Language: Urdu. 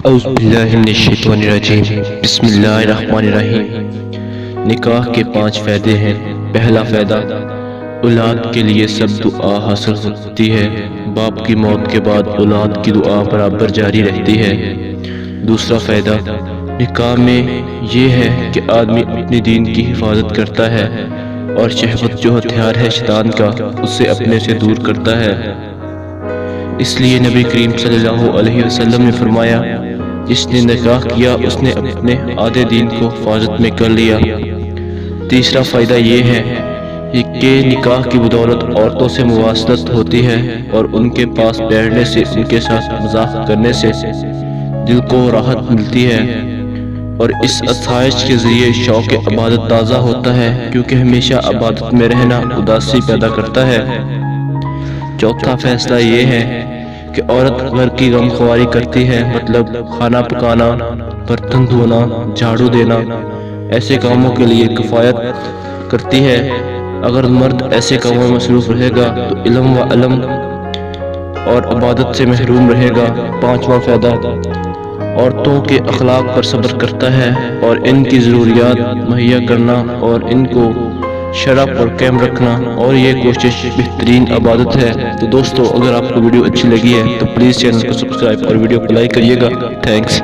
اعوذ باللہ من الشیطان الرجیم، بسم اللہ الرحمن الرحیم۔ نکاح کے 5 فائدے ہیں۔ پہلا فائدہ، اولاد کے لیے سب دعا حاصل ہوتی ہے۔ باپ کی موت کے بعد اولاد کی دعا برابر جاری رہتی ہے۔ دوسرا فائدہ، نکاح میں یہ ہے کہ آدمی اپنی دین کی حفاظت کرتا ہے اور شہوت جو ہتھیار ہے شیطان کا، اسے اپنے سے دور کرتا ہے۔ اس لیے نبی کریم صلی اللہ علیہ وسلم نے فرمایا، جس نے نکاح کیا اس نے اپنے آدھے دین کو حفاظت میں کر لیا۔ تیسرا فائدہ یہ ہے کہ نکاح کی بدولت عورتوں سے مواصلت ہوتی ہے اور ان کے پاس بیٹھنے سے، ان کے ساتھ مذاق کرنے سے دل کو راحت ملتی ہے، اور اس آسائش کے ذریعے شوق عبادت تازہ ہوتا ہے، کیونکہ ہمیشہ عبادت میں رہنا اداسی پیدا کرتا ہے۔ چوتھا فیصلہ یہ ہے کہ عورت گھر کی غم خواری کرتی ہے، مطلب کھانا پکانا، برتن دھونا، جھاڑو دینا، ایسے کاموں کے لیے کفایت کرتی ہے۔ اگر مرد ایسے کاموں میں مصروف رہے گا تو علم و علم اور عبادت سے محروم رہے گا۔ پانچواں فائدہ، عورتوں کے اخلاق پر صبر کرتا ہے اور ان کی ضروریات مہیا کرنا اور ان کو شرع پر قائم رکھنا، اور یہ کوشش بہترین عبادت ہے۔ تو دوستو، اگر آپ کو ویڈیو اچھی لگی ہے تو پلیز چینل کو سبسکرائب اور ویڈیو کو لائک کریے گا۔ تھینکس۔